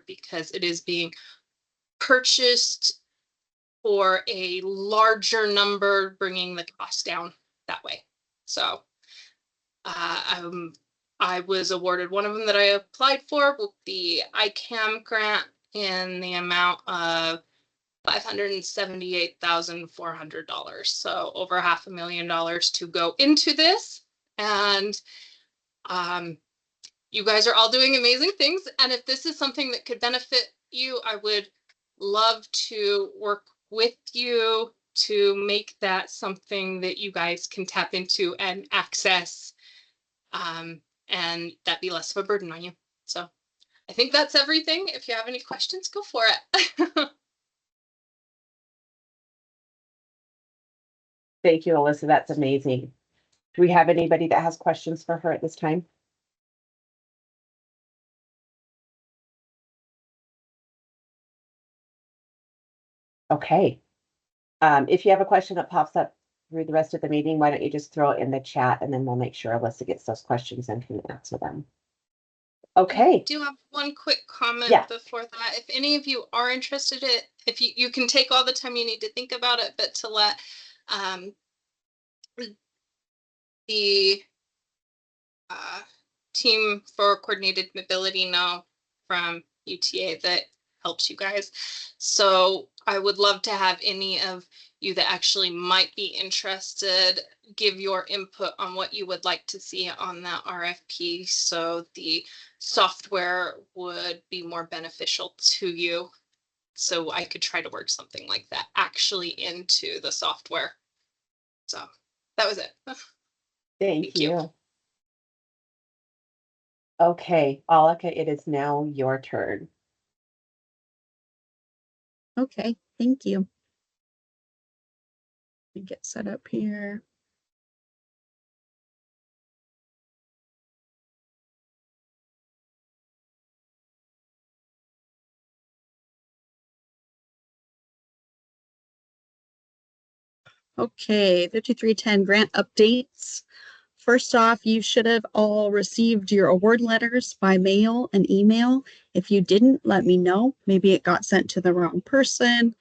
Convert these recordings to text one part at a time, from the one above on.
because it is being purchased for a larger number, bringing the cost down that way. So I was awarded one of them that I applied for with the ICAM grant in the amount of $578,400. So over $500,000 to go into this. And you guys are all doing amazing things. And if this is something that could benefit you, I would love to work with you to make that something that you guys can tap into and access, and that be less of a burden on you. So I think that's everything. If you have any questions, go for it. Thank you, Alyssa. That's amazing. Do we have anybody that has questions for her at this time? Okay. If you have a question that pops up through the rest of the meeting, why don't you just throw it in the chat and then we'll make sure Alyssa gets those questions and can answer them. Okay. I do have one quick comment before that. If any of you are interested in it, if you can take all the time you need to think about it, but to let the team for coordinated mobility know from UTA that helps you guys. So I would love to have any of you that actually might be interested give your input on what you would like to see on that RFP, so the software would be more beneficial to you. So I could try to work something like that actually into the software. So that was it. Thank you. Okay, Alika, it is now your turn. Okay, thank you. Let me get set up here. Okay, 5310 grant updates. First off, you should have all received your award letters by mail and email. If you didn't, let me know. Maybe it got sent to the wrong person.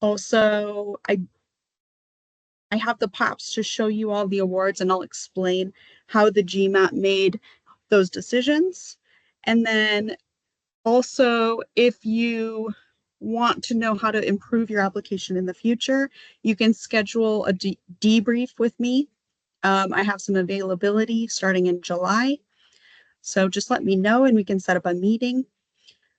Also, I have the pops to show you all the awards, and I'll explain how the GMAT made those decisions. And then also, if you want to know how to improve your application in the future, you can schedule a debrief with me. I have some availability starting in July. So just let me know and we can set up a meeting.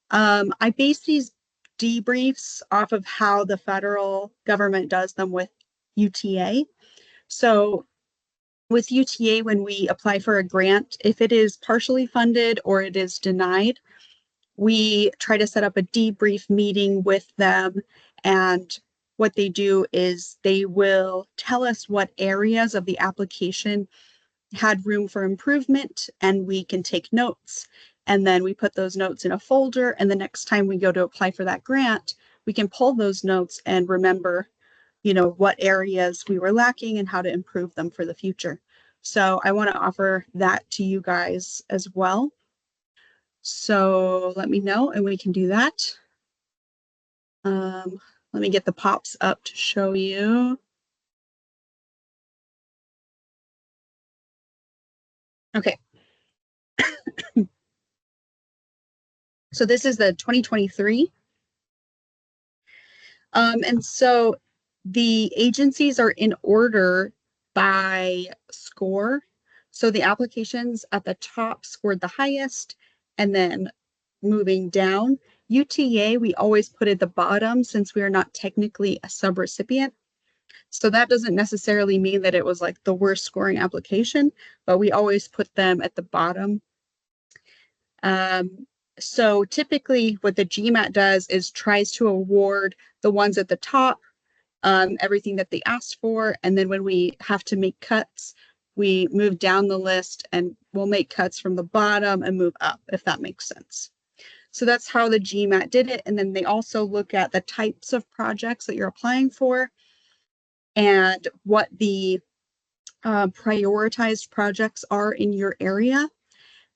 I base these debriefs off of how the federal government does them with UTA. So with UTA, when we apply for a grant, if it is partially funded or it is denied, we try to set up a debrief meeting with them, and what they do is they will tell us what areas of the application had room for improvement, and we can take notes. And then we put those notes in a folder, and the next time we go to apply for that grant, we can pull those notes and remember, you know, what areas we were lacking and how to improve them for the future. So I want to offer that to you guys as well. So let me know and we can do that. Let me get the pops up to show you. Okay. So this is the 2023. And so the agencies are in order by score. So the applications at the top scored the highest, and then moving down. UTA, we always put at the bottom since we are not technically a subrecipient. So that doesn't necessarily mean that it was like the worst scoring application, but we always put them at the bottom. So typically what the GMAT does is tries to award the ones at the top, everything that they asked for. And then when we have to make cuts, we move down the list and we'll make cuts from the bottom and move up, if that makes sense. So that's how the GMAT did it. And then they also look at the types of projects that you're applying for and what the prioritized projects are in your area,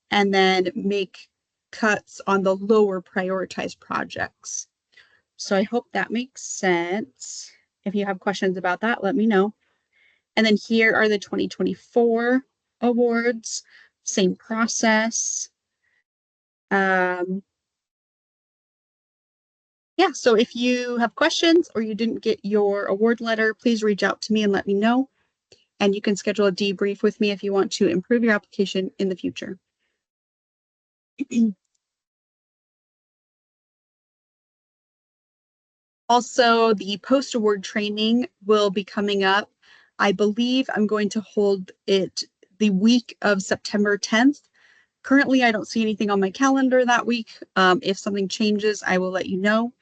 and then make cuts on the lower prioritized projects. So I hope that makes sense. If you have questions about that, let me know. And then here are the 2024 awards, same process. Yeah, so if you have questions or you didn't get your award letter, please reach out to me and let me know. And you can schedule a debrief with me if you want to improve your application in the future. Also, the post-award training will be coming up. I believe I'm going to hold it the week of September 10th. Currently, I don't see anything on my calendar that week. If something changes, I will let you know.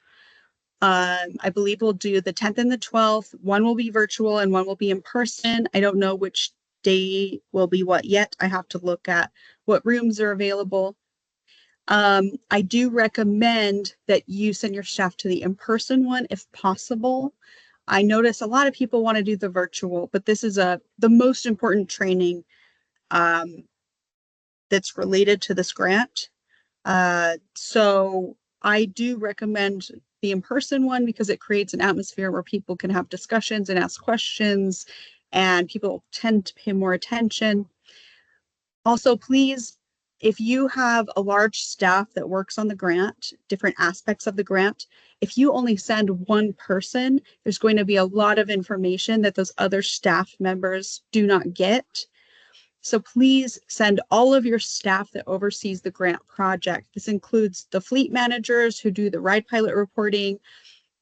I believe we'll do the 10th and the 12th. One will be virtual and one will be in person. I don't know which day will be what yet. I have to look at what rooms are available. I do recommend that you send your staff to the in-person one if possible. I notice a lot of people want to do the virtual, but this is the most important training that's related to this grant. So I do recommend the in-person one because it creates an atmosphere where people can have discussions and ask questions, and people tend to pay more attention. Also, please, if you have a large staff that works on the grant, different aspects of the grant, if you only send one person, there's going to be a lot of information that those other staff members do not get. So please send all of your staff that oversees the grant project. This includes the fleet managers who do the ride pilot reporting,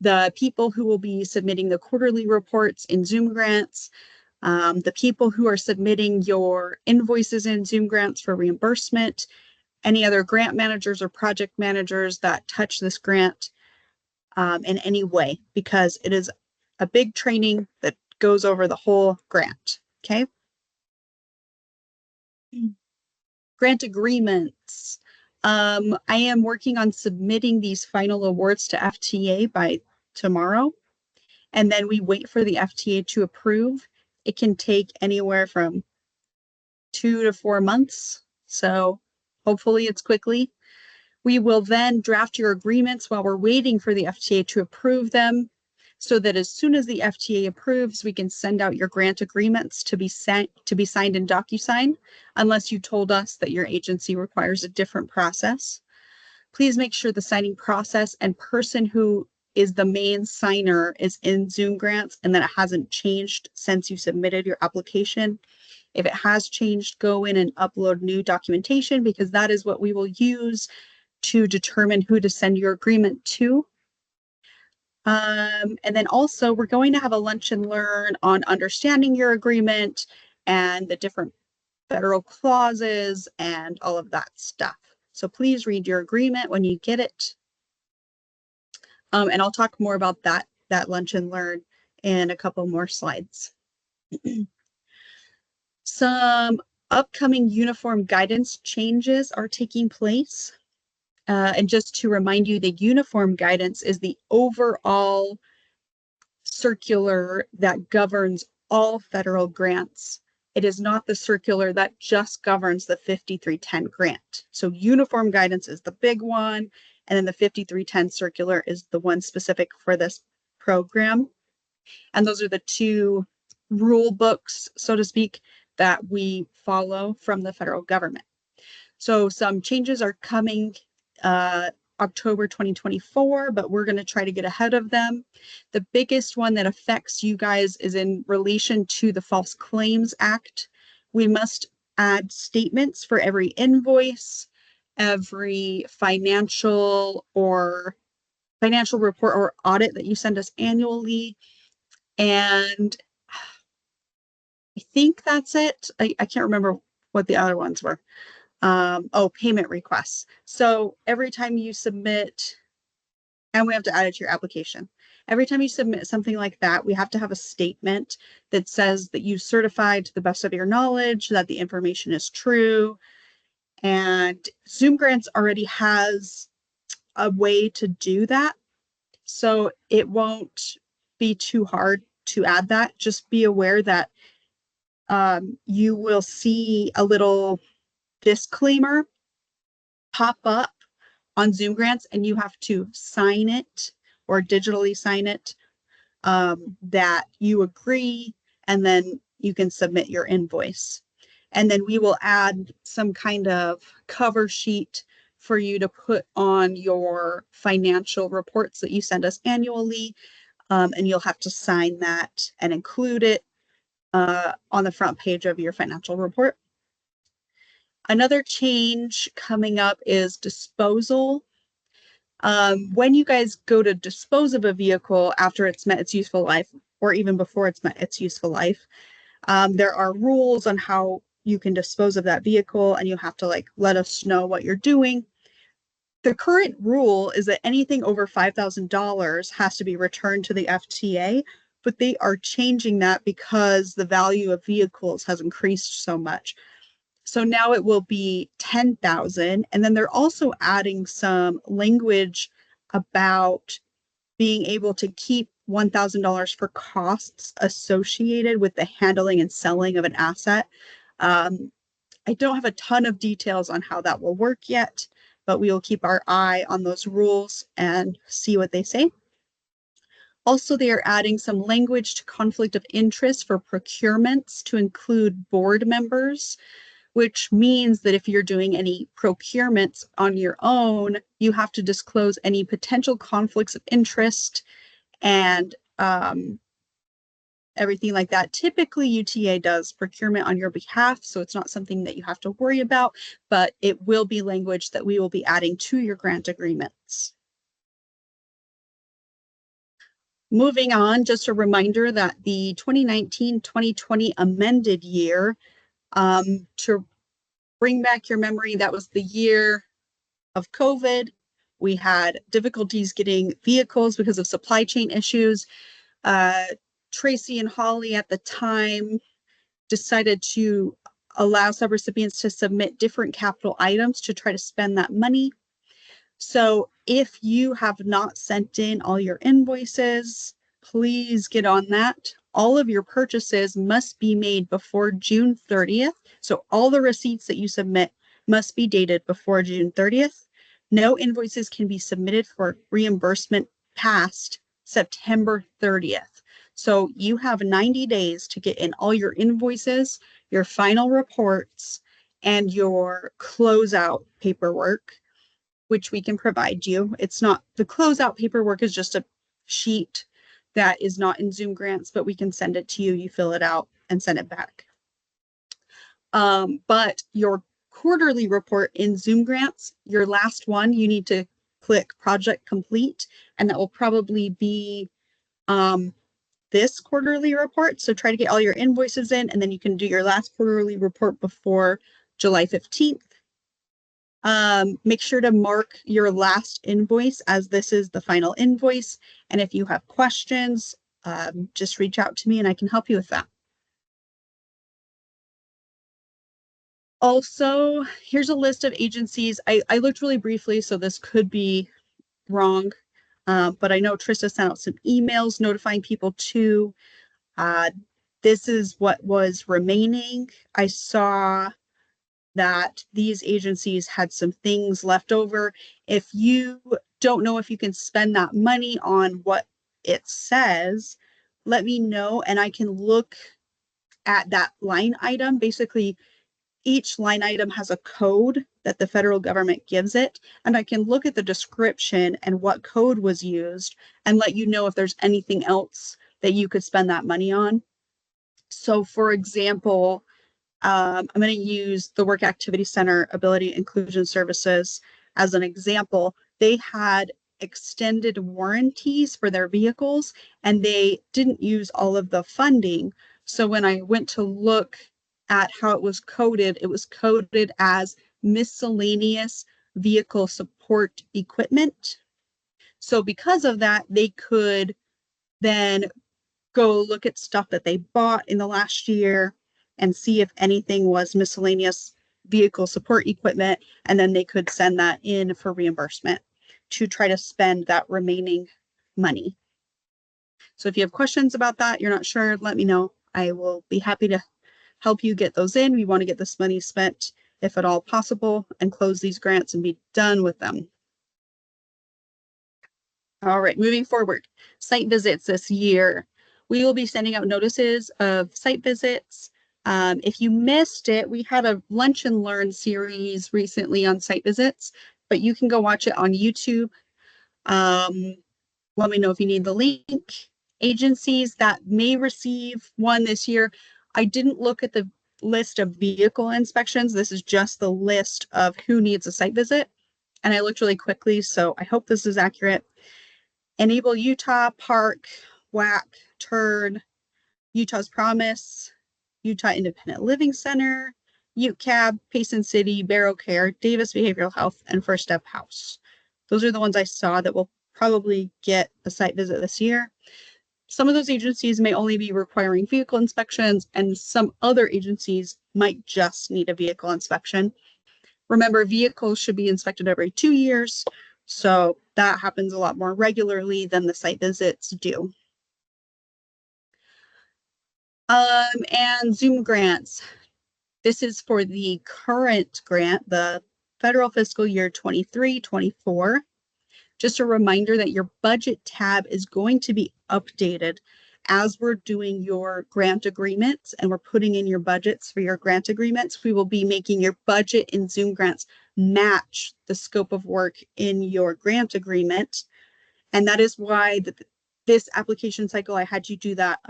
the people who will be submitting the quarterly reports in Zoom grants, the people who are submitting your invoices in Zoom grants for reimbursement, any other grant managers or project managers that touch this grant in any way, because it is a big training that goes over the whole grant. Okay. Grant agreements. I am working on submitting these final awards to FTA by tomorrow, and then we wait for the FTA to approve. It can take anywhere from 2 to 4 months, so hopefully it's quickly. We will then draft your agreements while we're waiting for the FTA to approve them, so that as soon as the FTA approves, we can send out your grant agreements to be signed in DocuSign, unless you told us that your agency requires a different process. Please make sure the signing process and person who is the main signer is in Zoom grants and that it hasn't changed since you submitted your application. If it has changed, go in and upload new documentation, because that is what we will use to determine who to send your agreement to. And then also we're going to have a lunch and learn on understanding your agreement and the different federal clauses and all of that stuff. So please read your agreement when you get it. And I'll talk more about that lunch and learn in a couple more slides. Some upcoming uniform guidance changes are taking place. And just to remind you, the uniform guidance is the overall circular that governs all federal grants. It is not the circular that just governs the 5310 grant. So uniform guidance is the big one, and then the 5310 circular is the one specific for this program. And those are the two rule books, so to speak, that we follow from the federal government. So some changes are coming October 2024, but we're going to try to get ahead of them. The biggest one that affects you guys is in relation to the False Claims Act. We must add statements for every invoice, every financial report or audit that you send us annually. And I think that's it. I can't remember what the other ones were. Payment requests. So every time you submit, and we have to add it to your application. Every time you submit something like that, we have to have a statement that says that you certified to the best of your knowledge that the information is true. And Zoom Grants already has a way to do that. So it won't be too hard to add that. Just be aware that you will see a little disclaimer pop up on Zoom grants, and you have to sign it or digitally sign it, that you agree, and then you can submit your invoice. And then we will add some kind of cover sheet for you to put on your financial reports that you send us annually. And you'll have to sign that and include it on the front page of your financial report. Another change coming up is disposal. When you guys go to dispose of a vehicle after it's met its useful life, or even before it's met its useful life, there are rules on how you can dispose of that vehicle, and you have to like let us know what you're doing. The current rule is that anything over $5,000 has to be returned to the FTA, but they are changing that because the value of vehicles has increased so much. So now it will be 10,000. And then they're also adding some language about being able to keep $1,000 for costs associated with the handling and selling of an asset. I don't have a ton of details on how that will work yet, but we will keep our eye on those rules and see what they say. Also, they are adding some language to conflict of interest for procurements to include board members, which means that if you're doing any procurements on your own, you have to disclose any potential conflicts of interest and everything like that. Typically, UTA does procurement on your behalf, so it's not something that you have to worry about, but it will be language that we will be adding to your grant agreements. Moving on, just a reminder that the 2019-2020 amended year, to bring back your memory, that was the year of COVID. We had difficulties getting vehicles because of supply chain issues. Tracy and Holly at the time decided to allow subrecipients to submit different capital items to try to spend that money. So if you have not sent in all your invoices, please get on that. All of your purchases must be made before June 30th. So all the receipts that you submit must be dated before June 30th. No invoices can be submitted for reimbursement past September 30th. So you have 90 days to get in all your invoices, your final reports, and your closeout paperwork, which we can provide you. It's not, the closeout paperwork is just a sheet that is not in Zoom grants, but we can send it to you. You fill it out and send it back. But your quarterly report in Zoom grants, your last one, you need to click project complete, and that will probably be this quarterly report. So try to get all your invoices in, and then you can do your last quarterly report before July 15th. Make sure to mark your last invoice as this is the final invoice. And if you have questions, just reach out to me and I can help you with that. Also, here's a list of agencies. I looked really briefly, so this could be wrong, but I know Trista sent out some emails notifying people too. This is what was remaining. I saw that these agencies had some things left over. If you don't know if you can spend that money on what it says, let me know and I can look at that line item. Basically, each line item has a code that the federal government gives it, and I can look at the description and what code was used and let you know if there's anything else that you could spend that money on. So for example, I'm going to use the Work Activity Center Ability Inclusion Services as an example. They had extended warranties for their vehicles and they didn't use all of the funding. So when I went to look at how it was coded as miscellaneous vehicle support equipment. So because of that, they could then go look at stuff that they bought in the last year and see if anything was miscellaneous vehicle support equipment, and then they could send that in for reimbursement to try to spend that remaining money. So if you have questions about that, you're not sure, let me know. I will be happy to help you get those in. We want to get this money spent if at all possible and close these grants and be done with them. All right, moving forward, site visits this year. We will be sending out notices of site visits. If you missed it, we had a lunch and learn series recently on site visits, but you can go watch it on YouTube. Let me know if you need the link. Agencies that may receive one this year. I didn't look at the list of vehicle inspections. This is just the list of who needs a site visit. And I looked really quickly, so I hope this is accurate. Enable Utah, Park, WAC, Turn, Utah's Promise, Utah Independent Living Center, UCAB, Payson City, Barrow Care, Davis Behavioral Health, and First Step House. Those are the ones I saw that will probably get a site visit this year. Some of those agencies may only be requiring vehicle inspections, and some other agencies might just need a vehicle inspection. Remember, vehicles should be inspected every 2 years, so that happens a lot more regularly than the site visits do. And Zoom grants. This is for the current grant, the federal fiscal year 23-24. Just a reminder that your budget tab is going to be updated as we're doing your grant agreements and we're putting in your budgets for your grant agreements. We will be making your budget in Zoom grants match the scope of work in your grant agreement. And that is why this application cycle, I had you do that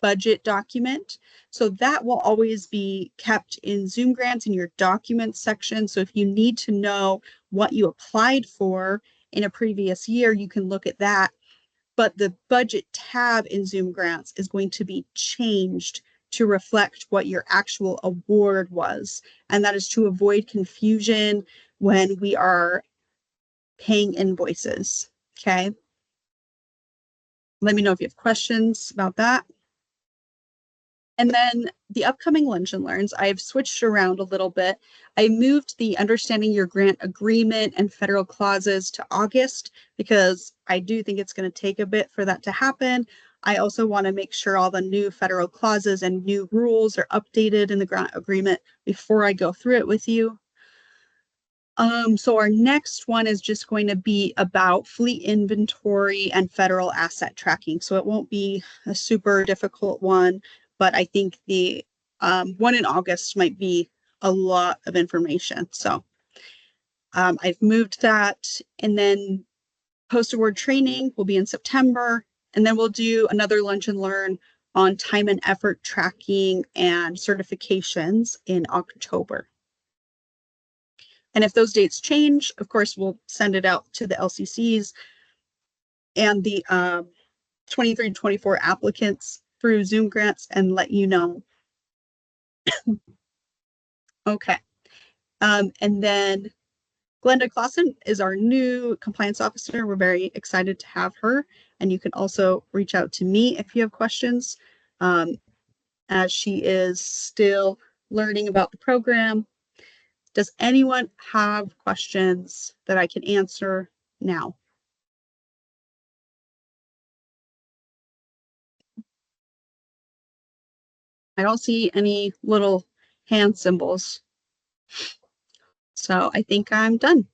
budget document. So that will always be kept in Zoom grants in your documents section. So if you need to know what you applied for in a previous year, you can look at that. But the budget tab in Zoom grants is going to be changed to reflect what your actual award was. And that is to avoid confusion when we are paying invoices. Okay. Let me know if you have questions about that. And then the upcoming lunch and learns, I've switched around a little bit. I moved the understanding your grant agreement and federal clauses to August because I do think it's going to take a bit for that to happen. I also want to make sure all the new federal clauses and new rules are updated in the grant agreement before I go through it with you. So our next one is just going to be about fleet inventory and federal asset tracking. So it won't be a super difficult one, but I think the one in August might be a lot of information. So I've moved that, and then post-award training will be in September, and then we'll do another lunch and learn on time and effort tracking and certifications in October. And if those dates change, of course, we'll send it out to the LCCs and the 23-24 applicants through Zoom grants and let you know. Okay. And then Glenda Clausen is our new compliance officer. We're very excited to have her. And you can also reach out to me if you have questions, as she is still learning about the program. Does anyone have questions that I can answer now? I don't see any little hand symbols. So I think I'm done.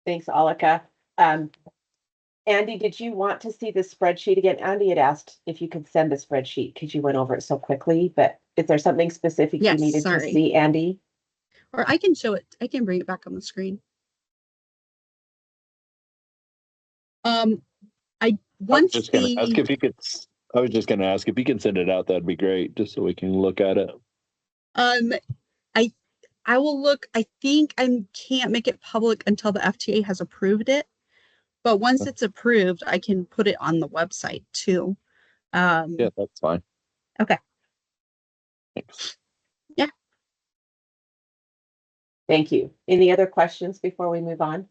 Thanks, Alika. Andy, did you want to see the spreadsheet again? Andy had asked if you could send the spreadsheet because you went over it so quickly, but is there something specific you needed to see, Andy? Or I can show it. I can bring it back on the screen. I was just going to ask if you can send it out, that'd be great, just so we can look at it. I will look. I think I can't make it public until the FTA has approved it. But once it's approved, I can put it on the website too. Yeah, that's fine. Okay. Thanks. Yeah. Thank you. Any other questions before we move on?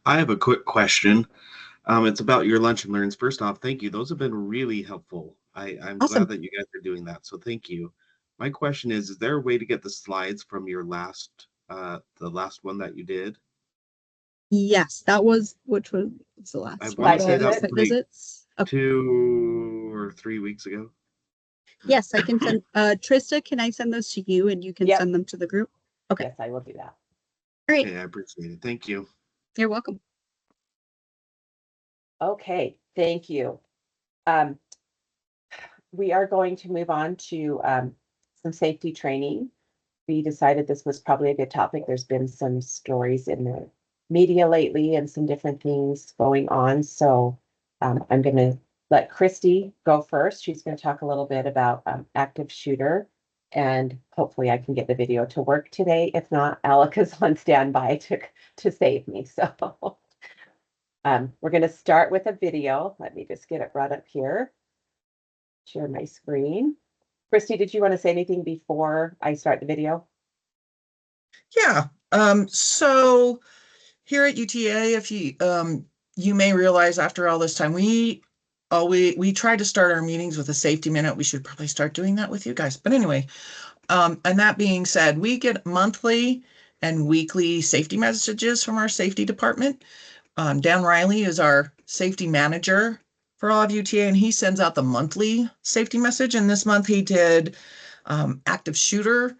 I have a quick question. It's about your lunch and learns. First off, thank you. Those have been really helpful. I'm Awesome. glad that you guys are doing that. So thank you. My question is there a way to get the slides from your last, the last one that you did? Yes, that was, which was the last I one? want to say that Site was like visits. Okay. 2 or 3 weeks ago. Yes, I can send, Trista, can I send those to you and you can send them to the group? Okay. Yes, I will do that. All right. Okay, I appreciate it. Thank you. You're welcome. Okay, thank you. We are going to move on to some safety training. We decided this was probably a good topic. There's been some stories in the media lately and some different things going on. So I'm going to let Christy go first. She's going to talk a little bit about active shooter, and hopefully I can get the video to work today. If not, Alika's on standby to save me. So we're going to start with a video. Let me just get it brought up here. Share my screen. Christy, did you want to say anything before I start the video? Yeah. So here at UTA, if you you may realize after all this time, we try to start our meetings with a safety minute. We should probably start doing that with you guys. But anyway, and that being said, we get monthly and weekly safety messages from our safety department. Dan Riley is our safety manager for all of UTA, and he sends out the monthly safety message. And this month he did active shooter.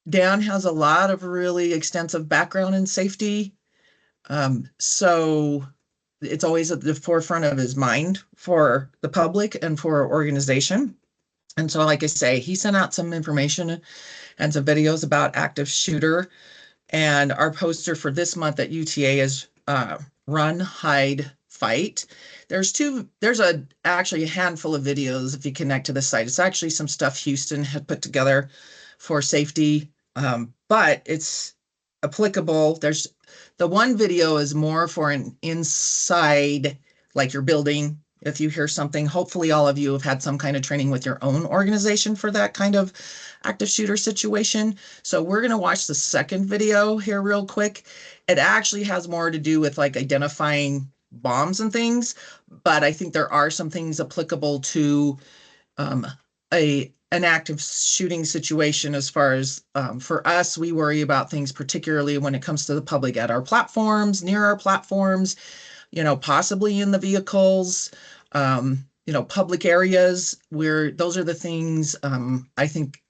Dan has a lot of really extensive background in safety. So it's always at the forefront of his mind for the public and for our organization. And so, like I say, he sent out some information and some videos about active shooter. And our poster for this month at UTA is Run, Hide, Fight. There's actually a handful of videos if you connect to the site. It's actually some stuff Houston had put together for safety, but it's applicable. There's the one video is more for an inside, like your building. If you hear something, hopefully all of you have had some kind of training with your own organization for that kind of active shooter situation. So we're going to watch the second video here real quick. It actually has more to do with like identifying bombs and things, but I think there are some things applicable to an active shooting situation. As far as for us, we worry about things particularly when it comes to the public at our platforms, near our platforms, possibly in the vehicles, public areas, where those are the things I think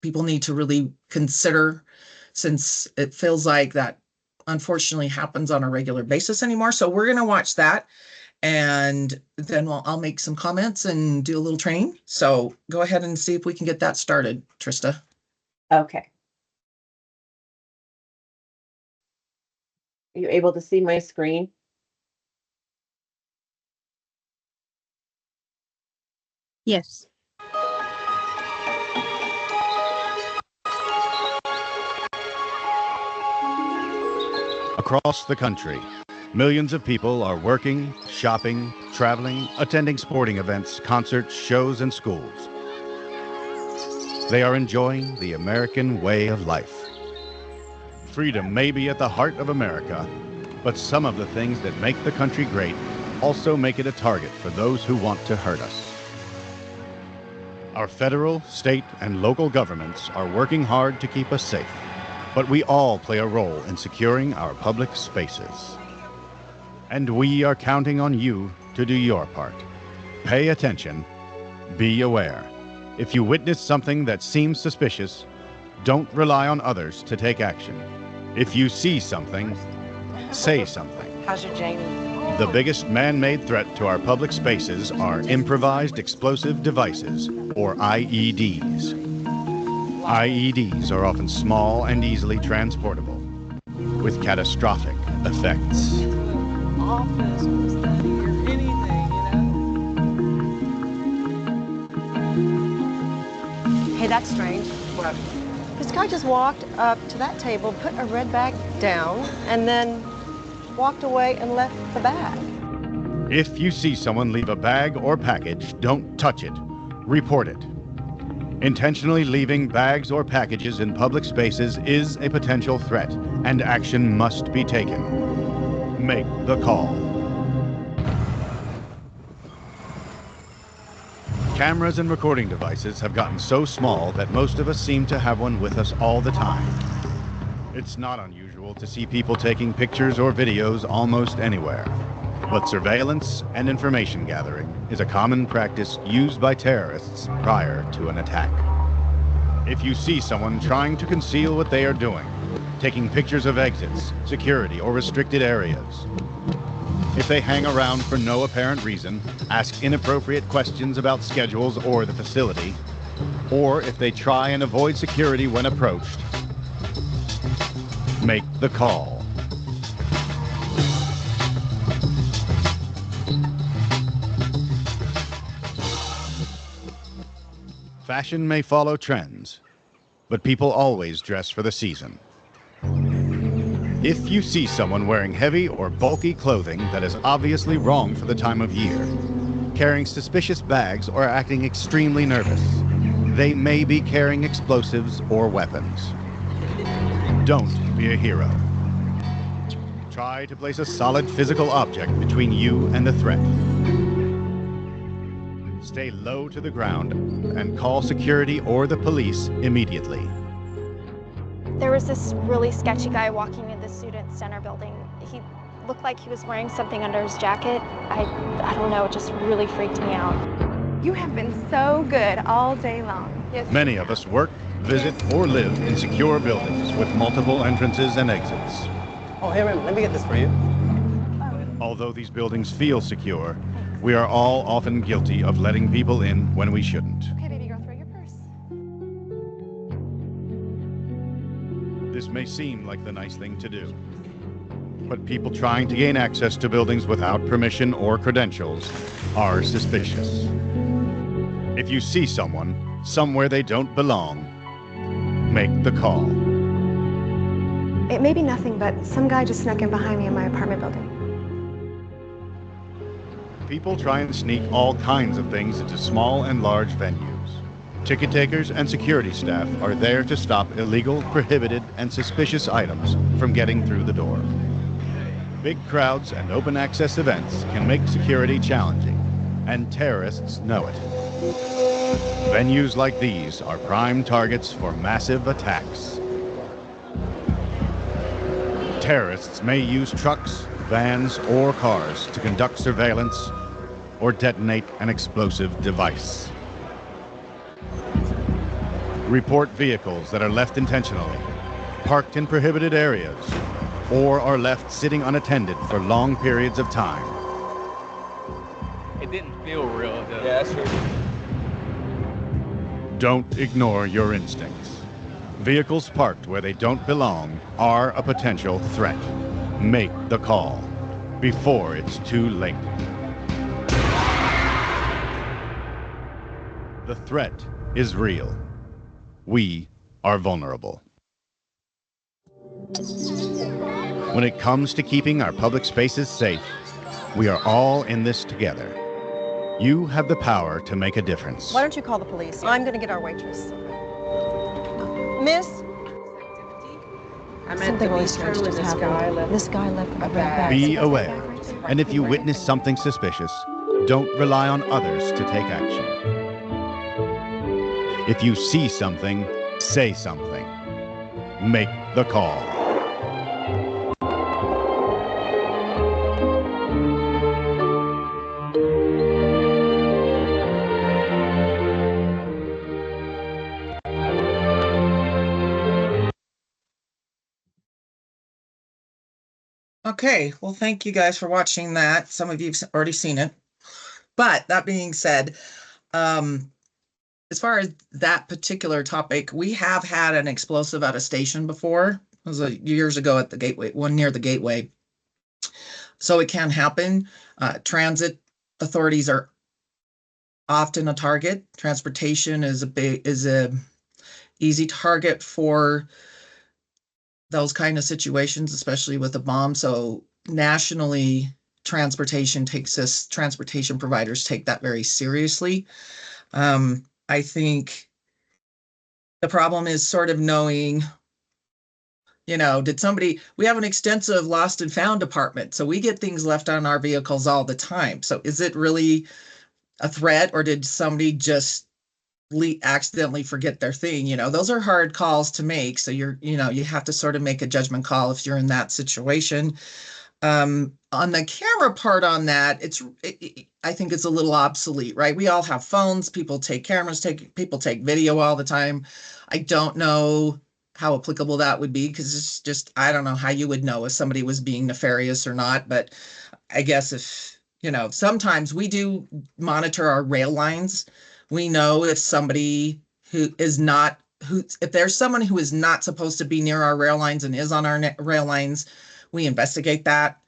people need to really consider, since it feels like that unfortunately happens on a regular basis anymore. So we're going to watch that, and then I'll make some comments and do a little training. So go ahead and see if we can get that started, Trista. Okay. Are you able to see my screen? Yes. Across the country, millions of people are working, shopping, traveling, attending sporting events, concerts, shows, and schools. They are enjoying the American way of life. Freedom may be at the heart of America, but some of the things that make the country great also make it a target for those who want to hurt us. Our federal, state, and local governments are working hard to keep us safe, but we all play a role in securing our public spaces. And we are counting on you to do your part. Pay attention. Be aware. If you witness something that seems suspicious, don't rely on others to take action. If you see something, say something. How's your Jamie? The biggest man-made threat to our public spaces are improvised explosive devices, or IEDs. IEDs are often small and easily transportable, with catastrophic effects. Office or study or anything, Hey, that's strange. What? This guy just walked up to that table, put a red bag down, and then walked away and left the bag. If you see someone leave a bag or package, don't touch it. Report it. Intentionally leaving bags or packages in public spaces is a potential threat, and action must be taken. Make the call. Cameras and recording devices have gotten so small that most of us seem to have one with us all the time. It's not unusual to see people taking pictures or videos almost anywhere. But surveillance and information gathering is a common practice used by terrorists prior to an attack. If you see someone trying to conceal what they are doing, taking pictures of exits, security, or restricted areas. If they hang around for no apparent reason, ask inappropriate questions about schedules or the facility, or if they try and avoid security when approached, make the call. Fashion may follow trends, but people always dress for the season. If you see someone wearing heavy or bulky clothing that is obviously wrong for the time of year, carrying suspicious bags or acting extremely nervous, they may be carrying explosives or weapons. Don't be a hero. Try to place a solid physical object between you and the threat. Stay low to the ground and call security or the police immediately. There was this really sketchy guy walking in the student center building. He looked like he was wearing something under his jacket. I don't know, it just really freaked me out. You have been so good all day long. Yes. Many of us work, visit, or live in secure buildings with multiple entrances and exits. Oh, hey, Rim, let me get this for you. Although these buildings feel secure, we are all often guilty of letting people in when we shouldn't. Okay, baby girl, throw your purse. This may seem like the nice thing to do, but people trying to gain access to buildings without permission or credentials are suspicious. If you see someone somewhere they don't belong, make the call. It may be nothing, but some guy just snuck in behind me in my apartment building. People try and sneak all kinds of things into small and large venues. Ticket takers and security staff are there to stop illegal, prohibited, and suspicious items from getting through the door. Big crowds and open access events can make security challenging, and terrorists know it. Venues like these are prime targets for massive attacks. Terrorists may use trucks, vans, or cars to conduct surveillance or detonate an explosive device. Report vehicles that are left intentionally, parked in prohibited areas, or are left sitting unattended for long periods of time. It didn't feel real, though. Yeah, that's true. Don't ignore your instincts. Vehicles parked where they don't belong are a potential threat. Make the call before it's too late. The threat is real. We are vulnerable. When it comes to keeping our public spaces safe, we are all in this together. You have the power to make a difference. Why don't you call the police? I'm going to get our waitress. Miss? Something really strange just happened. This guy left a red bag. Be aware, and if you witness something suspicious, don't rely on others to take action. If you see something, say something. Make the call. Okay, well, thank you guys for watching that. Some of you've already seen it. But that being said, as far as that particular topic, we have had an explosive at a station before. It was years ago at the gateway, one near the gateway. So it can happen. Transit authorities are often a target. Transportation is a easy target for those kind of situations, especially with a bomb. So nationally, transportation providers take that very seriously. I think the problem is sort of knowing, we have an extensive lost and found department, so we get things left on our vehicles all the time. So is it really a threat, or did somebody just accidentally forget their thing? Those are hard calls to make. So you have to sort of make a judgment call if you're in that situation. On the camera part on that, I think it's a little obsolete, right? We all have phones. People take cameras, people take video all the time. I don't know how applicable that would be, because it's just, I don't know how you would know if somebody was being nefarious or not. But I guess if, sometimes we do monitor our rail lines. We know if somebody who is not, if there's someone who is not supposed to be near our rail lines and is on our rail lines, we investigate that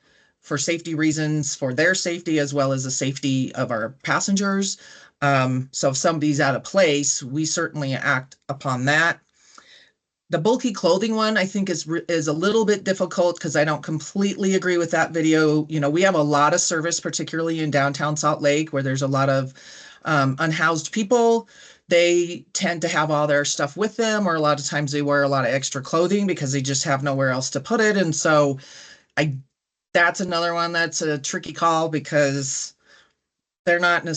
for safety reasons, for their safety, as well as the safety of our passengers. So if somebody's out of place, we certainly act upon that. The bulky clothing one, I think, is a little bit difficult because I don't completely agree with that video. We have a lot of service, particularly in downtown Salt Lake, where there's a lot of unhoused people. They tend to have all their stuff with them, or a lot of times they wear a lot of extra clothing because they just have nowhere else to put it. And so that's another one that's a tricky call, because they're not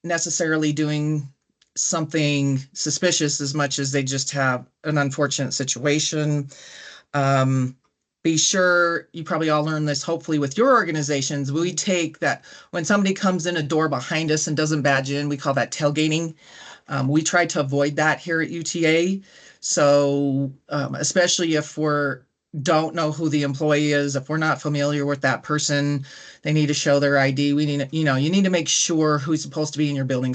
necessarily doing something suspicious as much as they just have an unfortunate situation. Be sure, you probably all learned this hopefully with your organizations. We take that when somebody comes in a door behind us and doesn't badge in, we call that tailgating. We try to avoid that here at UTA. So especially if don't know who the employee is, if we're not familiar with that person, they need to show their ID. We need, you need to make sure who's supposed to be in your building,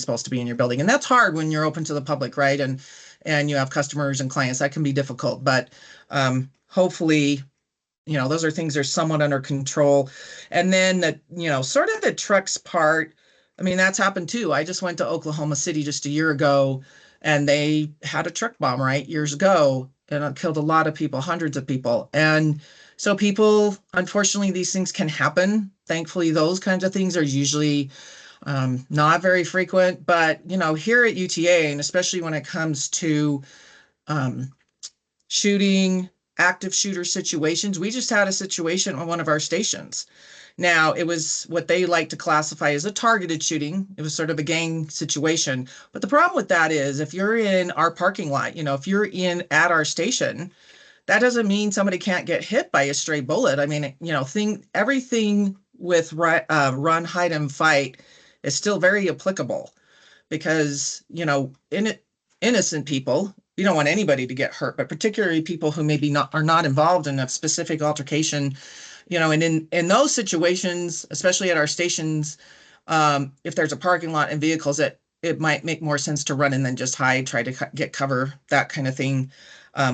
And that's hard when you're open to the public, right? And you have customers and clients. That can be difficult, but hopefully, those are things that are somewhat under control. And then sort of the trucks part, that's happened too. I just went to Oklahoma City just a year ago, and they had a truck bomb, right, years ago, and it killed a lot of people, hundreds of people. And so people, unfortunately, these things can happen. Thankfully, those kinds of things are usually not very frequent. But, here at UTA, and especially when it comes to shooting, active shooter situations, we just had a situation on one of our stations. Now, it was what they like to classify as a targeted shooting. It was sort of a gang situation. But the problem with that is, if you're in our parking lot, if you're at our station, that doesn't mean somebody can't get hit by a stray bullet. Everything with run, hide, and fight is still very applicable, because, innocent people, you don't want anybody to get hurt, but particularly people who maybe are not involved in a specific altercation. And in those situations, especially at our stations, if there's a parking lot and vehicles, it might make more sense to run and then just hide, try to get cover, that kind of thing.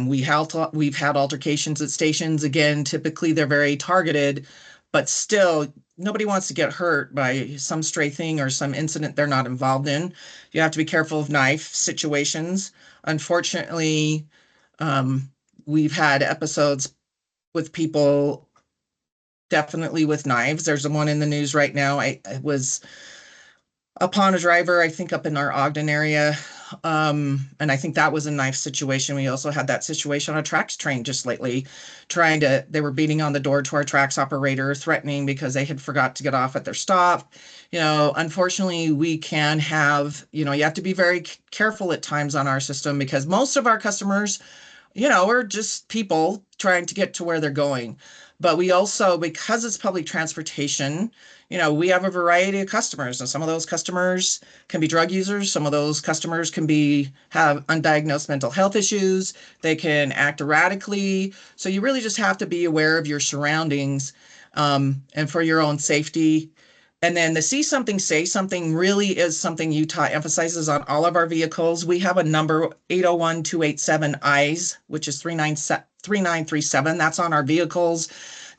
We've had altercations at stations. Again, typically they're very targeted, but still nobody wants to get hurt by some stray thing or some incident they're not involved in. You have to be careful of knife situations. Unfortunately, we've had episodes with people definitely with knives. There's one in the news right now. I was upon a driver, I think up in our Ogden area. And I think that was a knife situation. We also had that situation on a tracks train just lately, they were beating on the door to our tracks operator, threatening because they had forgot to get off at their stop. Unfortunately, we can have, you have to be very careful at times on our system, because most of our customers, are just people trying to get to where they're going. But we also, because it's public transportation, we have a variety of customers, and some of those customers can be drug users. Some of those customers can have undiagnosed mental health issues. They can act erratically. So you really just have to be aware of your surroundings, and for your own safety. And then the see something, say something really is something Utah emphasizes on all of our vehicles. We have a number 801-287-EYES, which is 3937. That's on our vehicles.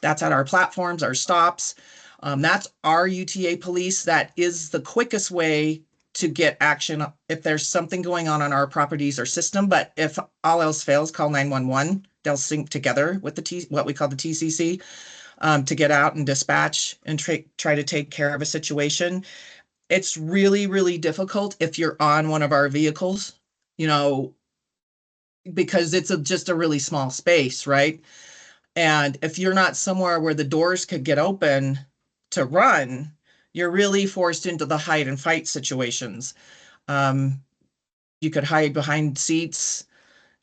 That's at our platforms, our stops. That's our UTA police. That is the quickest way to get action if there's something going on our properties or system. But if all else fails, call 911. They'll sync together with what we call the TCC. To get out and dispatch and try to take care of a situation. It's really, really difficult if you're on one of our vehicles, because it's just a really small space, right? And if you're not somewhere where the doors could get open to run, you're really forced into the hide and fight situations. You could hide behind seats.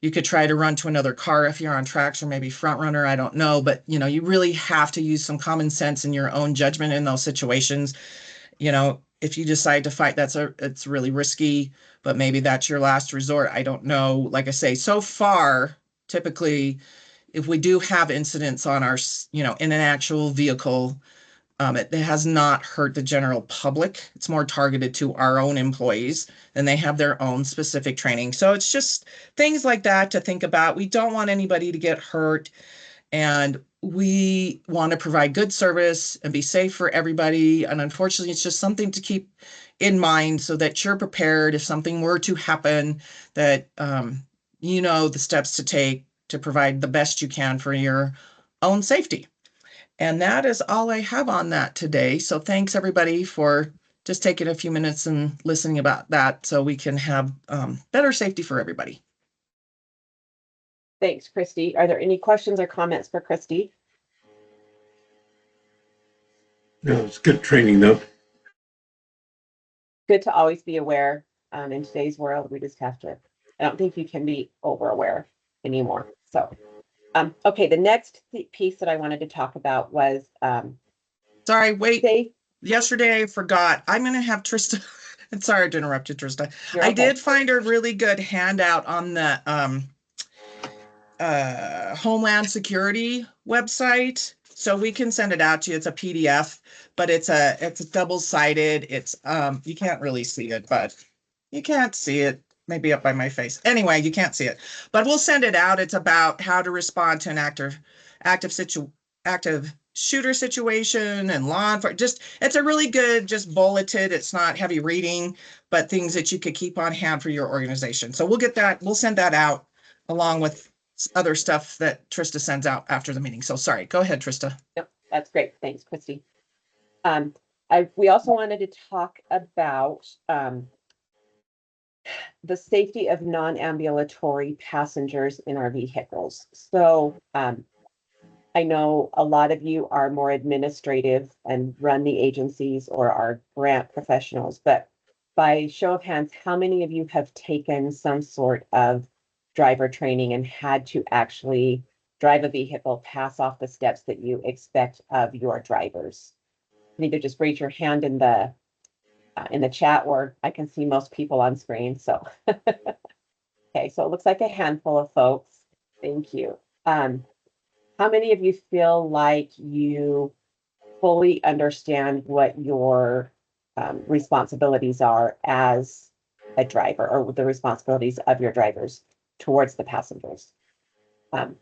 You could try to run to another car if you're on tracks, or maybe front runner, I don't know. But, you really have to use some common sense in your own judgment in those situations. If you decide to fight, it's really risky, but maybe that's your last resort. I don't know. Like I say, so far, typically, if we do have incidents on our, in an actual vehicle, it has not hurt the general public. It's more targeted to our own employees, and they have their own specific training. So it's just things like that to think about. We don't want anybody to get hurt, and we want to provide good service and be safe for everybody. And unfortunately, it's just something to keep in mind so that you're prepared if something were to happen, that you know the steps to take to provide the best you can for your own safety. And that is all I have on that today. So thanks everybody for just taking a few minutes and listening about that so we can have better safety for everybody. Thanks, Christy. Are there any questions or comments for Christy? No, it's good training though. Good to always be aware. In today's world, we just have to, I don't think you can be over aware anymore. So, okay, the next piece that I wanted to talk about was, sorry, wait, yesterday I forgot. I'm going to have Trista, sorry to interrupt you, Trista. You're I okay. did find a really good handout on the Homeland Security website. So we can send it out to you. It's a PDF, but it's a double-sided. It's you can't really see it, but you can't see it. Maybe up by my face. Anyway, you can't see it, but we'll send it out. It's about how to respond to an active shooter situation and law enforcement. It's a really good, just bulleted. It's not heavy reading, but things that you could keep on hand for your organization. So we'll send that out along with other stuff that Trista sends out after the meeting. So sorry, go ahead, Trista. Yep, that's great. Thanks, Christy. We also wanted to talk about the safety of non-ambulatory passengers in our vehicles. So I know a lot of you are more administrative and run the agencies or are grant professionals, but by show of hands, how many of you have taken some sort of driver training and had to actually drive a vehicle, pass off the steps that you expect of your drivers? You can either just raise your hand in the chat, or I can see most people on screen. So, okay, so it looks like a handful of folks. Thank you. How many of you feel like you fully understand what your responsibilities are as a driver, or the responsibilities of your drivers towards the passengers?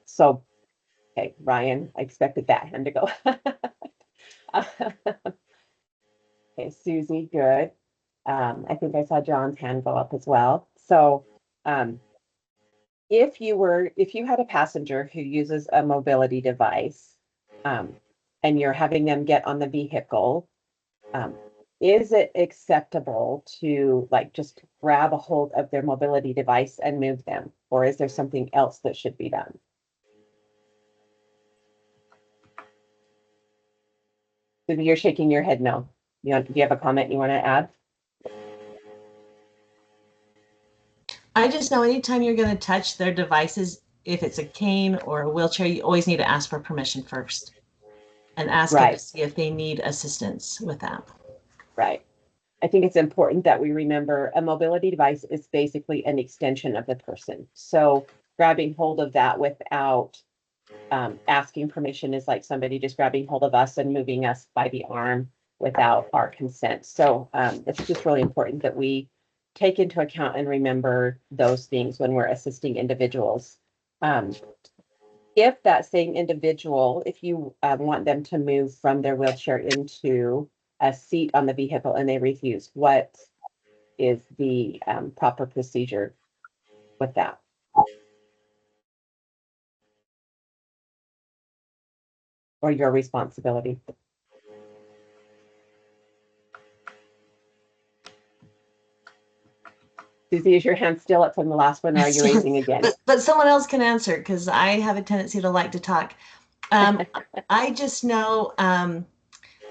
So, okay, Ryan, I expected that hand to go. Okay, Susie, good. I think I saw John's hand go up as well. So, if you had a passenger who uses a mobility device, and you're having them get on the vehicle, is it acceptable to just grab a hold of their mobility device and move them, or is there something else that should be done? Susie, you're shaking your head no. Do you have a comment you want to add? I just know anytime you're going to touch their devices, if it's a cane or a wheelchair, you always need to ask for permission first and ask them to see if they need assistance with that. Right. I think it's important that we remember a mobility device is basically an extension of the person. So grabbing hold of that without asking permission is like somebody just grabbing hold of us and moving us by the arm without our consent. So it's just really important that we take into account and remember those things when we're assisting individuals. If that same individual, if you want them to move from their wheelchair into a seat on the vehicle and they refuse, what is the proper procedure with that? Or your responsibility? Susie, is your hand still up from the last one, or are you raising again? But someone else can answer, because I have a tendency to like to talk. I just know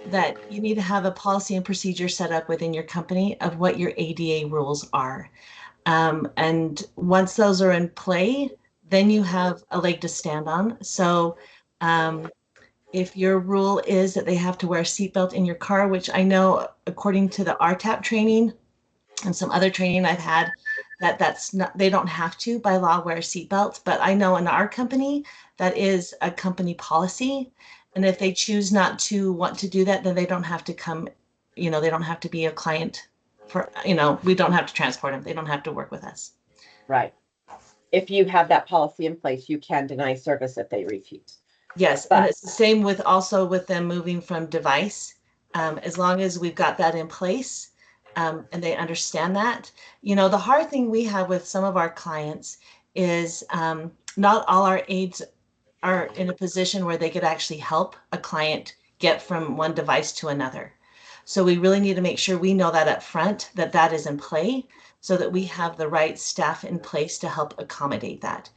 that you need to have a policy and procedure set up within your company of what your ADA rules are. And once those are in play, then you have a leg to stand on. So if your rule is that they have to wear a seatbelt in your car, which I know according to the RTAP training and some other training I've had, that's not, they don't have to by law wear a seatbelt, but I know in our company that is a company policy. And if they choose not to want to do that, then they don't have to come, they don't have to be a client for, we don't have to transport them. They don't have to work with us. Right. If you have that policy in place, you can deny service if they refuse. Yes, But- and it's the same with also with them moving from device. As long as we've got that in place, and they understand that. The hard thing we have with some of our clients is not all our aides are in a position where they could actually help a client get from one device to another. So we really need to make sure we know that up front, that that is in play, so that we have the right staff in place to help accommodate that.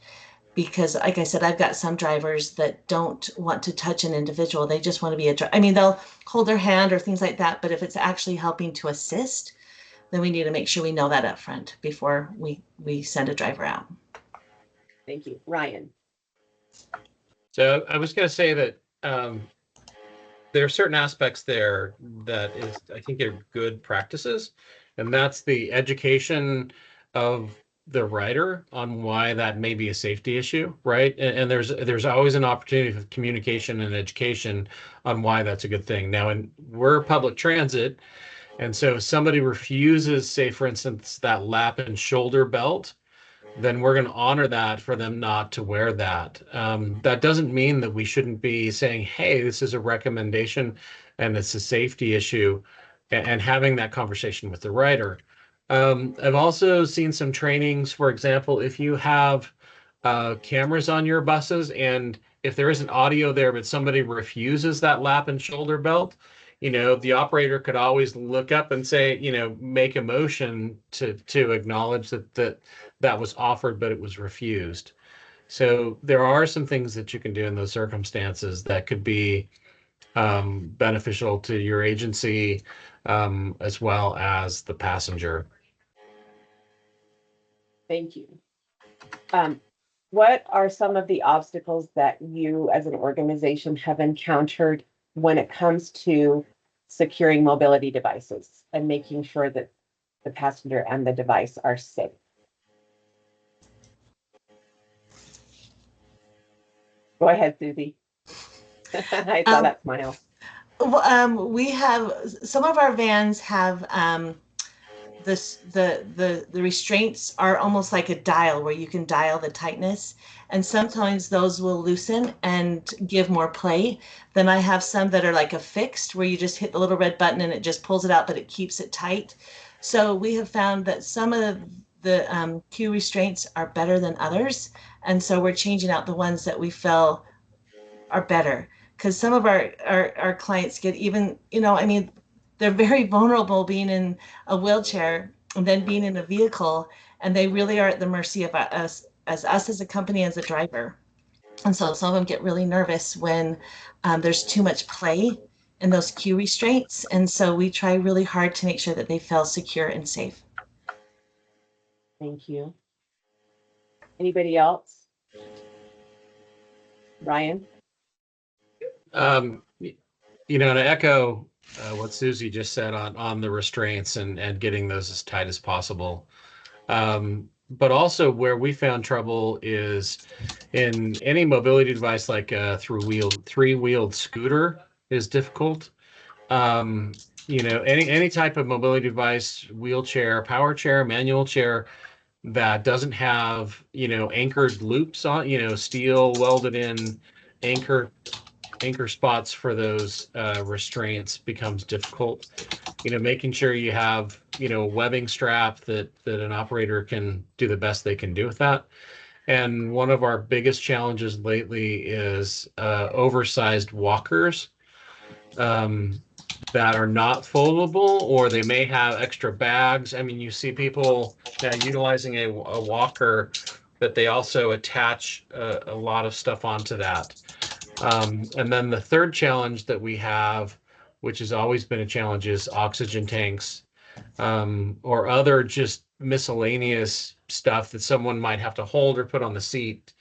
Because like I said, I've got some drivers that don't want to touch an individual. They just want to be I mean, they'll hold their hand or things like that, but if it's actually helping to assist, then we need to make sure we know that up front before we send a driver out. Thank you. Ryan. So I was going to say that there are certain aspects there that I think are good practices, and that's the education of the rider on why that may be a safety issue, right? And there's always an opportunity for communication and education on why that's a good thing. Now, and we're public transit, and so if somebody refuses, say, for instance, that lap and shoulder belt, then we're going to honor that for them not to wear that. That doesn't mean that we shouldn't be saying, hey, this is a recommendation and it's a safety issue, and having that conversation with the rider. I've also seen some trainings, for example, if you have cameras on your buses and if there isn't audio there, but somebody refuses that lap and shoulder belt, the operator could always look up and say, make a motion to acknowledge that was offered, but it was refused. So there are some things that you can do in those circumstances that could be beneficial to your agency as well as the passenger. Thank you. What are some of the obstacles that you as an organization have encountered when it comes to securing mobility devices and making sure that the passenger and the device are safe? Go ahead, Susie. I saw that smile. We have some of our vans have the restraints are almost like a dial where you can dial the tightness, and sometimes those will loosen and give more play. Then I have some that are like a fixed where you just hit the little red button and it just pulls it out, but it keeps it tight. So we have found that some of the queue restraints are better than others, and so we're changing out the ones that we feel are better, because some of our clients get even, I mean, they're very vulnerable being in a wheelchair and then being in a vehicle, and they really are at the mercy of us as a company, as a driver. And so some of them get really nervous when there's too much play in those queue restraints. And so we try really hard to make sure that they feel secure and safe. Thank you. Anybody else? Ryan? To echo what Susie just said on the restraints and getting those as tight as possible. But also where we found trouble is in any mobility device, like a three-wheeled scooter is difficult. Any type of mobility device, wheelchair, power chair, manual chair, that doesn't have, anchored loops on, steel welded in anchor spots for those restraints becomes difficult. Making sure you have, a webbing strap that an operator can do the best they can do with that. And one of our biggest challenges lately is oversized walkers that are not foldable, or they may have extra bags. I mean, you see people now utilizing a walker that they also attach a lot of stuff onto that. And then the third challenge that we have, which has always been a challenge, is oxygen tanks or other just miscellaneous stuff that someone might have to hold or put on the seat,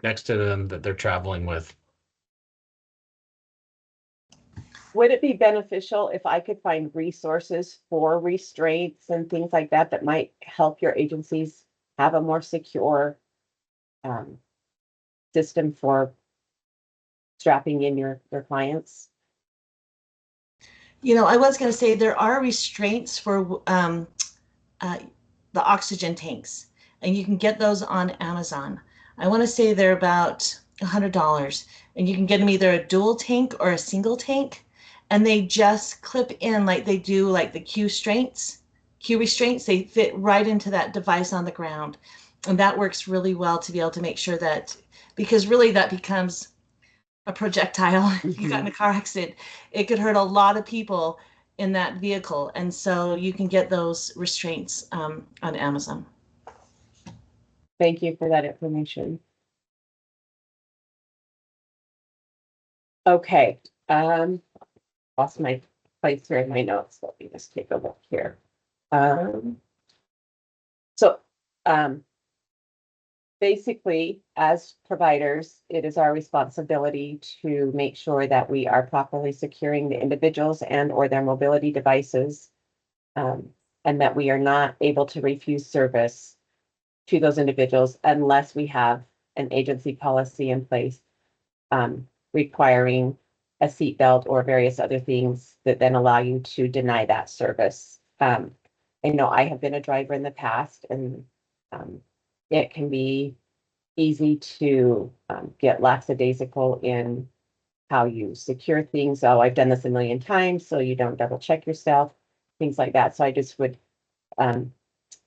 next to them that they're traveling with. Would it be beneficial if I could find resources for restraints and things like that that might help your agencies have a more secure system for strapping in your clients? You know, I was going to say there are restraints for the oxygen tanks, and you can get those on Amazon. I want to say they're about $100, and you can get them either a dual tank or a single tank, and they just clip in like they do like the Q restraints. They fit right into that device on the ground, and that works really well to be able to make sure that, because really that becomes a projectile. If you got in a car accident, it could hurt a lot of people in that vehicle, and so you can get those restraints on Amazon. Thank you for that information. Okay, lost my place here in my notes. Let me just take a look here. So basically, as providers, it is our responsibility to make sure that we are properly securing the individuals and or their mobility devices, and that we are not able to refuse service to those individuals unless we have an agency policy in place requiring a seatbelt or various other things that then allow you to deny that service. I know I have been a driver in the past, and it can be easy to get lackadaisical in how you secure things. Oh, I've done this a million times, so you don't double check yourself, things like that. So I just would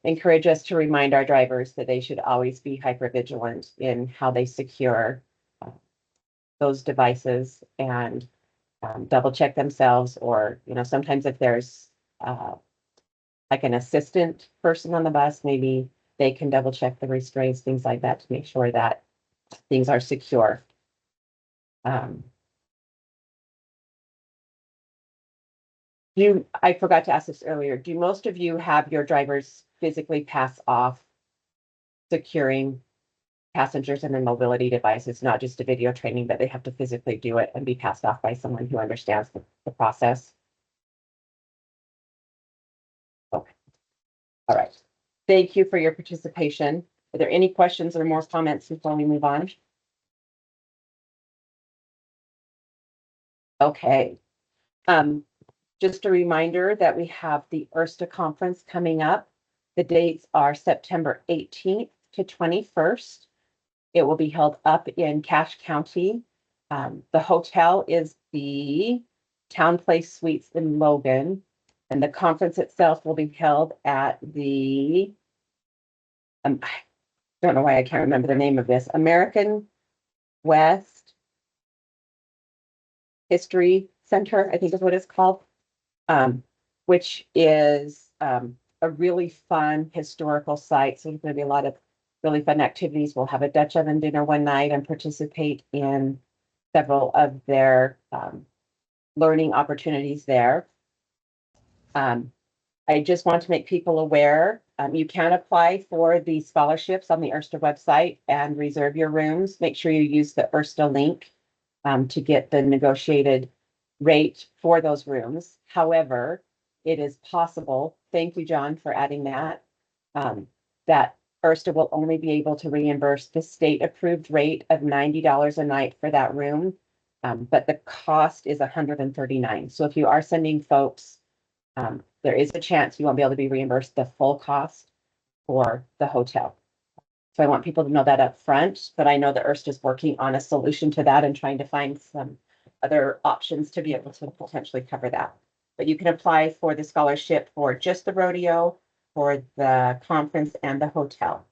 encourage us to remind our drivers that they should always be hyper vigilant in how they secure those devices, and double check themselves, or, you know, sometimes if there's like an assistant person on the bus, maybe they can double check the restraints, things like that, to make sure that things are secure. I forgot to ask this earlier. Do most of you have your drivers physically pass off securing passengers and their mobility devices, not just a video training, but they have to physically do it and be passed off by someone who understands the process? Okay. All right. Thank you for your participation. Are there any questions or more comments before we move on? Okay. Just a reminder that we have the ERSTA conference coming up. The dates are September 18th to 21st. It will be held up in Cache County. The hotel is the Town Place Suites in Logan, and the conference itself will be held at the, I don't know why I can't remember the name of this, American West History Center, I think is what it's called, which is a really fun historical site. So there's going to be a lot of really fun activities. We'll have a Dutch oven dinner one night and participate in several of their learning opportunities there. I just want to make people aware, you can apply for the scholarships on the ERSTA website and reserve your rooms. Make sure you use the ERSTA link to get the negotiated rate for those rooms. However, it is possible, thank you, John, for adding that, that ERSTA will only be able to reimburse the state-approved rate of $90 a night for that room, but the cost is $139. So if you are sending folks, there is a chance you won't be able to be reimbursed the full cost for the hotel. So I want people to know that up front, but I know that ERSTA is working on a solution to that and trying to find some other options to be able to potentially cover that. But you can apply for the scholarship for just the rodeo, for the conference, and the hotel.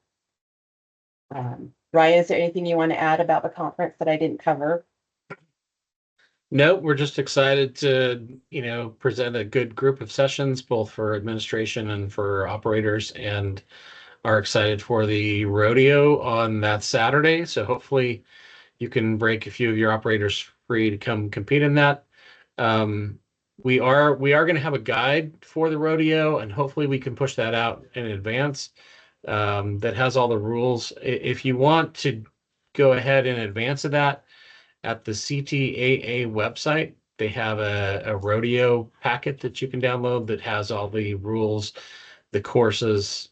Ryan, is there anything you want to add about the conference that I didn't cover? No, we're just excited to, present a good group of sessions, both for administration and for operators, and are excited for the rodeo on that Saturday. So hopefully you can break a few of your operators free to come compete in that. We are going to have a guide for the rodeo, and hopefully we can push that out in advance. That has all the rules. If you want to go ahead in advance of that, at the CTAA website, they have a rodeo packet that you can download that has all the rules, the courses,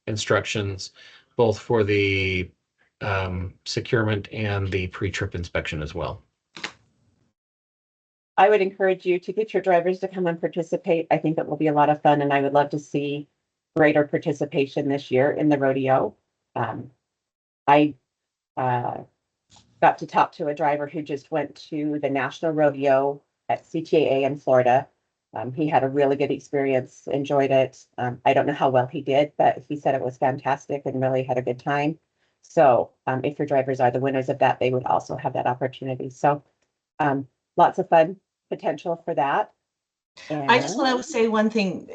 instructions, both for the securement and the pre-trip inspection as well. I would encourage you to get your drivers to come and participate. I think it will be a lot of fun, and I would love to see greater participation this year in the rodeo. I got to talk to a driver who just went to the National Rodeo at CTAA in Florida. He had a really good experience, enjoyed it. I don't know how well he did, but he said it was fantastic and really had a good time. So if your drivers are the winners of that, they would also have that opportunity. So lots of fun potential for that. I just want to say one thing.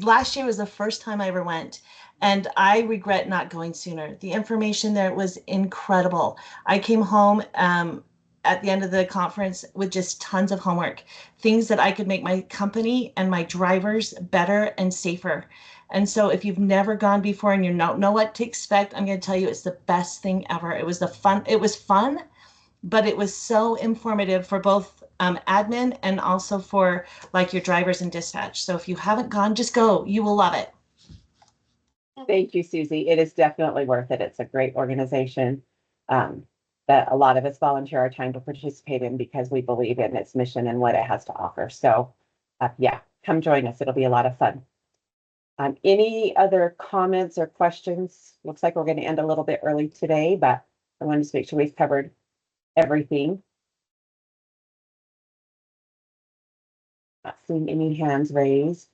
Last year was the first time I ever went, and I regret not going sooner. The information there was incredible. I came home at the end of the conference with just tons of homework, things that I could make my company and my drivers better and safer. And so if you've never gone before and you don't know what to expect, I'm going to tell you it's the best thing ever. It was fun, but it was so informative for both admin and also for like your drivers and dispatch. So if you haven't gone, just go. You will love it. Thank you, Susie. It is definitely worth it. It's a great organization that a lot of us volunteer our time to participate in because we believe in its mission and what it has to offer. So yeah, come join us. It'll be a lot of fun. Any other comments or questions? Looks like we're going to end a little bit early today, but I wanted to make sure we've covered everything. Not seeing any hands raised.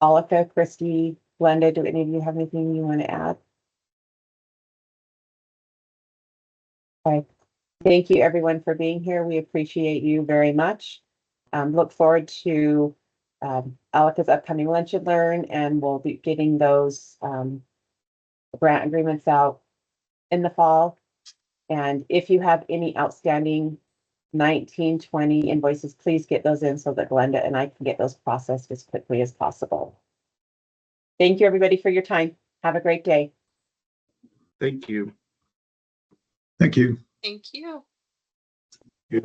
Alika, Christy, Glenda, do any of you have anything you want to add? Okay. Thank you everyone for being here. We appreciate you very much. Look forward to Alika's upcoming Lunch and Learn, and we'll be getting those grant agreements out in the fall. And if you have any outstanding 1920 invoices, please get those in so that Glenda and I can get those processed as quickly as possible. Thank you, everybody, for your time. Have a great day. Thank you. Thank you. Thank you. Yeah.